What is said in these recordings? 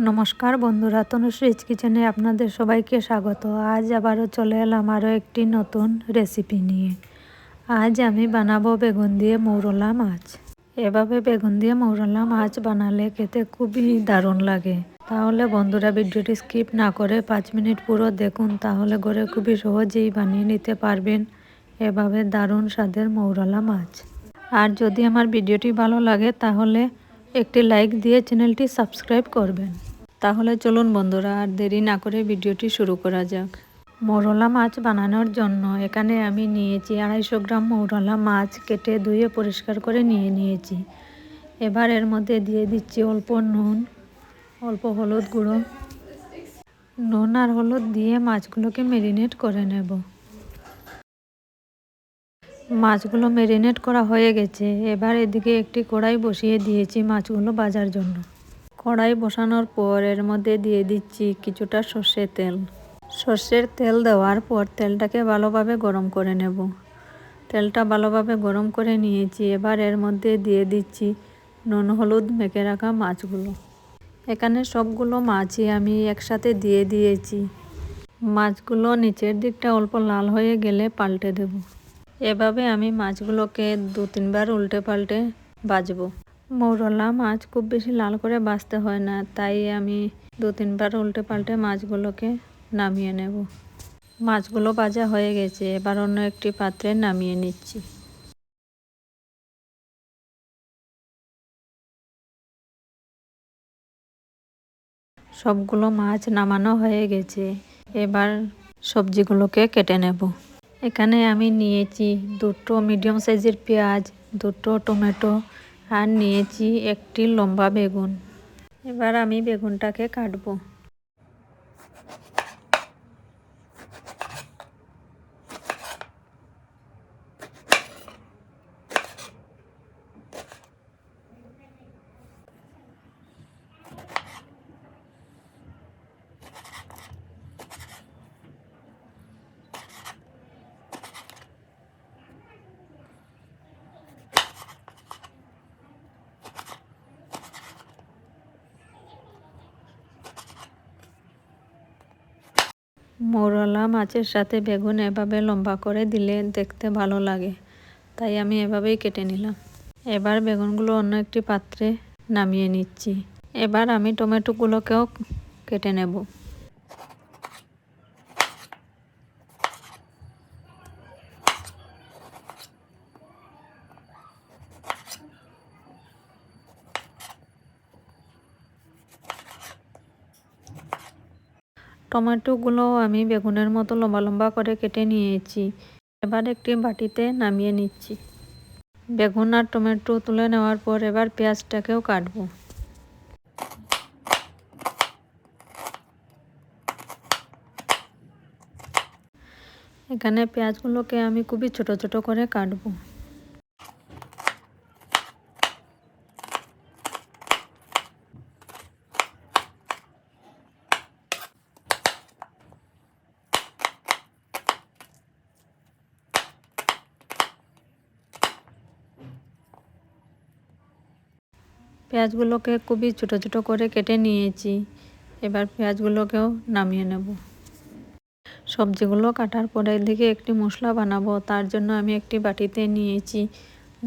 নমস্কার বন্ধুরা, তনুশ্রীজ কিচেনে আপনাদের সবাইকে স্বাগত। আজ আবারও চলে এলাম আরও একটি নতুন রেসিপি নিয়ে। আজ আমি বানাবো বেগুন দিয়ে মৌরলা মাছ। এভাবে বেগুন দিয়ে মৌরলা মাছ বানালে খেতে খুবই দারুণ লাগে। তাহলে বন্ধুরা ভিডিওটি স্কিপ না করে 5 মিনিট পুরো দেখুন, তাহলে ঘরে খুবই সহজেই বানিয়ে নিতে পারবেন এভাবে দারুণ স্বাদের মৌরলা মাছ। আর যদি আমার ভিডিওটি ভালো লাগে তাহলে একটি লাইক দিয়ে চ্যানেলটি সাবস্ক্রাইব করবেন। তাহলে চলুন বন্ধুরা আর দেরি না করে ভিডিওটি শুরু করা যাক। মৌরলা মাছ বানানোর জন্য এখানে আমি নিয়েছি 250 গ্রাম মৌরলা মাছ, কেটে ধুয়ে পরিষ্কার করে নিয়েছি। এবার এর মধ্যে দিয়ে দিচ্ছি অল্প নুন, অল্প হলুদ গুঁড়ো। নুন আর হলুদ দিয়ে মাছগুলোকে ম্যারিনেট করে নেব। মাছগুলো ম্যারিনেট করা হয়ে গেছে। এবার এদিকে একটি কড়াই বসিয়ে দিয়েছি মাছগুলো ভাজার জন্য। কড়াই বসানোর পর এর মধ্যে দিয়ে দিচ্ছি কিছুটা সর্ষের তেল। সর্ষের তেল দেওয়ার পর তেলটাকে ভালোভাবে গরম করে নেব। তেলটা ভালোভাবে গরম করে নিয়েছি। এবার এর মধ্যে দিয়ে দিচ্ছি নুন হলুদ মেখে রাখা মাছগুলো। এখানে সবগুলো মাছই আমি একসাথে দিয়ে দিয়েছি। মাছগুলো নিচের দিকটা অল্প লাল হয়ে গেলে পাল্টে দেব। এভাবে আমি মাছগুলোকে 2-3 বার উল্টে পাল্টে ভাজবো। মৌরলা মাছ খুব বেশি লাল করে ভাজতে হয় না, তাই আমি 2-3 বার উল্টে পাল্টে মাছগুলোকে নামিয়ে নেব। মাছগুলো ভাজা হয়ে গেছে। এবার অন্য একটি পাত্রে নামিয়ে নিচ্ছি। সবগুলো মাছ নামানো হয়ে গেছে। এবার সবজিগুলোকে কেটে নেব। এখানে আমি নিয়েছি 2টো মিডিয়াম সাইজের পেঁয়াজ, 2টো টমেটো আর নিয়েছি একটি লম্বা বেগুন। এবার আমি বেগুনটাকে কাটবো। মৌরলা মাছের সাথে বেগুন এভাবে লম্বা করে দিলে দেখতে ভালো লাগে, তাই আমি এভাবেই কেটে নিলাম। এবার বেগুনগুলো অন্য একটি পাত্রে নামিয়ে নিচ্ছি। এবার আমি টমেটোগুলোকেও কেটে নেব। টমেটোগুলো আমি বেগুনের মতো লম্বা লম্বা করে কেটে নিয়েছি। এবার একটি বাটিতে নামিয়ে নিচ্ছি। বেগুন আর টমেটো তুলে নেওয়ার পর এবার পেঁয়াজটাকেও কাটবো। এখানে পেঁয়াজগুলোকে আমি খুবই ছোট ছোট করে কাটবো। পেঁয়াজগুলোকে খুবই ছোট ছোট করে কেটে নিয়েছি। এবার পেঁয়াজগুলোকেও নামিয়ে নেব। সবজিগুলো কাটার পরে এদিকে একটি মশলা বানাবো। তার জন্য আমি একটি বাটিতে নিয়েছি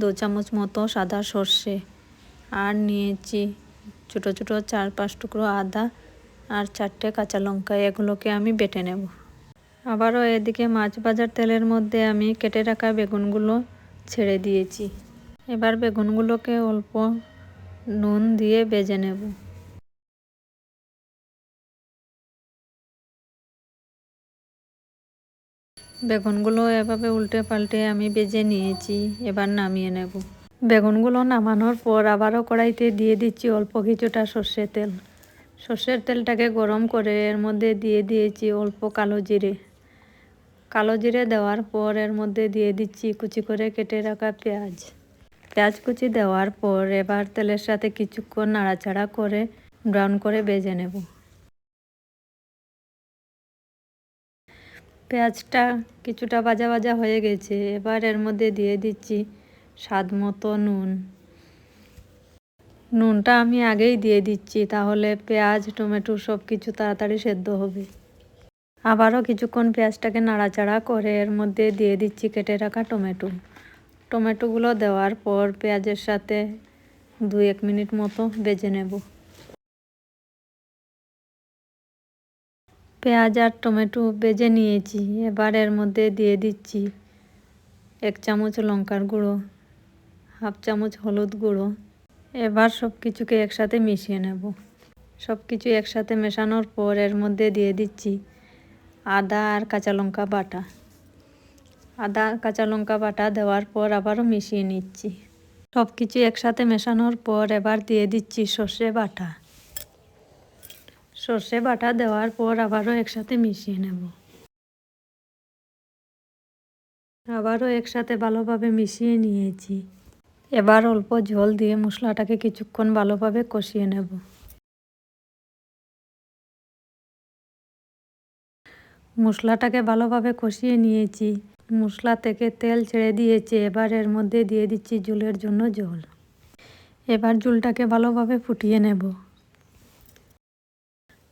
2 চামচ মতো সাদা সর্ষে, আর নিয়েছি ছোট ছোট 4-5 টুকরো আদা আর 4টে কাঁচা লঙ্কা। এগুলোকে আমি বেটে নেব। আবারও এদিকে মাছ ভাজার তেলের মধ্যে আমি কেটে রাখা বেগুনগুলো ছেড়ে দিয়েছি। এবার বেগুনগুলোকে অল্প নুন দিয়ে ভেজে নেব। বেগুনগুলো এভাবে উল্টে পাল্টে আমি ভেজে নিয়েছি। এবার নামিয়ে নেব। বেগুনগুলো নামানোর পর আবারও কড়াইতে দিয়ে দিচ্ছি অল্প কিছুটা সর্ষের তেল। সর্ষের তেলটাকে গরম করে এর মধ্যে দিয়ে দিয়েছি অল্প কালো জিরে। কালো জিরে দেওয়ার পর এর মধ্যে দিয়ে দিচ্ছি কুচি করে কেটে রাখা পেঁয়াজ। পেঁয়াজ কুচি দেওয়ার পর এবার তেলের সাথে কিছুক্ষণ নাড়াচাড়া করে ব্রাউন করে ভেজে নেব। পেঁয়াজটা কিছুটা ভাজা ভাজা হয়ে গেছে। এবার এর মধ্যে দিয়ে দিচ্ছি স্বাদ মতো নুন। নুনটা আমি আগেই দিয়ে দিচ্ছি, তাহলে পেঁয়াজ টমেটো সব কিছু তাড়াতাড়ি সেদ্ধ হবে। আবারও কিছুক্ষণ পেঁয়াজটাকে নাড়াচাড়া করে এর মধ্যে দিয়ে দিচ্ছি কেটে রাখা টমেটো। টমেটোগুলো দেওয়ার পর পেঁয়াজের সাথে 2-1 মিনিট মতো ভেজে নেব। পেঁয়াজ আর টমেটো ভেজে নিয়েছি। এবার এর মধ্যে দিয়ে দিচ্ছি 1 চামচ লঙ্কার গুঁড়ো, 1/2 চামচ হলুদ গুঁড়ো। এবার সব কিছুকে একসাথে মিশিয়ে নেব। সব কিছু একসাথে মেশানোর পর এর মধ্যে দিয়ে দিচ্ছি আদা আর কাঁচা লঙ্কা বাটা। আদা কাঁচা লঙ্কা বাটা দেওয়ার পর আবারও মিশিয়ে নিচ্ছি। সব কিছু একসাথে মেশানোর পর এবার দিয়ে দিচ্ছি সর্ষে বাটা। সর্ষে বাটা দেওয়ার পর আবারও একসাথে মিশিয়ে নেব। আবারও একসাথে ভালোভাবে মিশিয়ে নিয়েছি। এবার অল্প জল দিয়ে মশলাটাকে কিছুক্ষণ ভালোভাবে কষিয়ে নেব। মশলাটাকে ভালোভাবে কষিয়ে নিয়েছি। মশলা থেকে তেল ছেড়ে দিয়েছে। এবার এর মধ্যে দিয়ে দিচ্ছি ঝোলের জন্য জল। এবার ঝোলটাকে ভালোভাবে ফুটিয়ে নেব।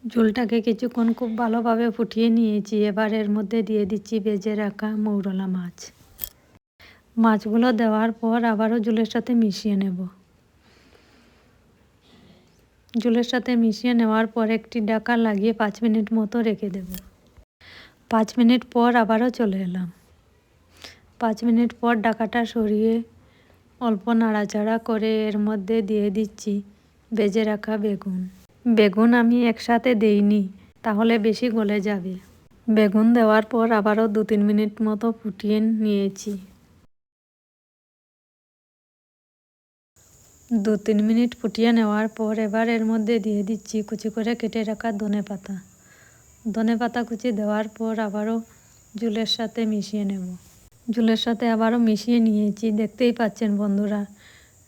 ঝোলটাকে কিছুক্ষণ খুব ভালোভাবে ফুটিয়ে নিয়েছি। এবার এর মধ্যে দিয়ে দিচ্ছি ভেজে রাখা মৌরলা মাছ। মাছগুলো দেওয়ার পর আবারও ঝোলের সাথে মিশিয়ে নেব। ঝোলের সাথে মিশিয়ে নেওয়ার পর একটি ঢাকা লাগিয়ে 5 মিনিট মতো রেখে দেব। 5 মিনিট পর আবারও চলে এলাম। 5 মিনিট পর ঢাকাটা সরিয়ে অল্প নাড়াচাড়া করে এর মধ্যে দিয়ে দিচ্ছি ভেজে রাখা বেগুন। বেগুন আমি একসাথে দেইনি, তাহলে বেশি গলে যাবে। বেগুন দেওয়ার পর আবারও 2-3 মিনিট মতো ফুটিয়ে নিয়েছি। 2-3 মিনিট ফুটিয়ে নেওয়ার পর এবার এর মধ্যে দিয়ে দিচ্ছি কুচি করে কেটে রাখা ধনেপাতা। ধনেপাতা কুচি দেওয়ার পর আবারও ঝোলের সাথে মিশিয়ে নেব। ঝোলের সাথে আবারও মিশিয়ে নিয়েছি। দেখতেই পাচ্ছেন বন্ধুরা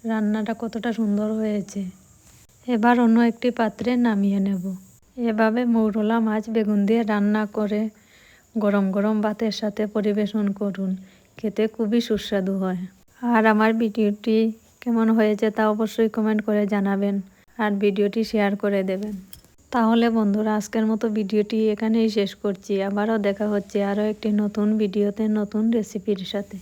রান্নাটা কতটা সুন্দর হয়েছে। এবার অন্য একটি পাত্রে নামিয়ে নেব। এভাবে মৌরলা মাছ বেগুন দিয়ে রান্না করে গরম গরম ভাতের সাথে পরিবেশন করুন। খেতে খুবই সুস্বাদু হয়। আর আমার ভিডিওটি কেমন হয়েছে তা অবশ্যই কমেন্ট করে জানাবেন আর ভিডিওটি শেয়ার করে দেবেন। তাহলে বন্ধুরা আজকের মতো ভিডিওটি এখানেই শেষ করছি। আবারও দেখা হচ্ছে আরও একটি নতুন ভিডিওতে নতুন রেসিপির সাথে।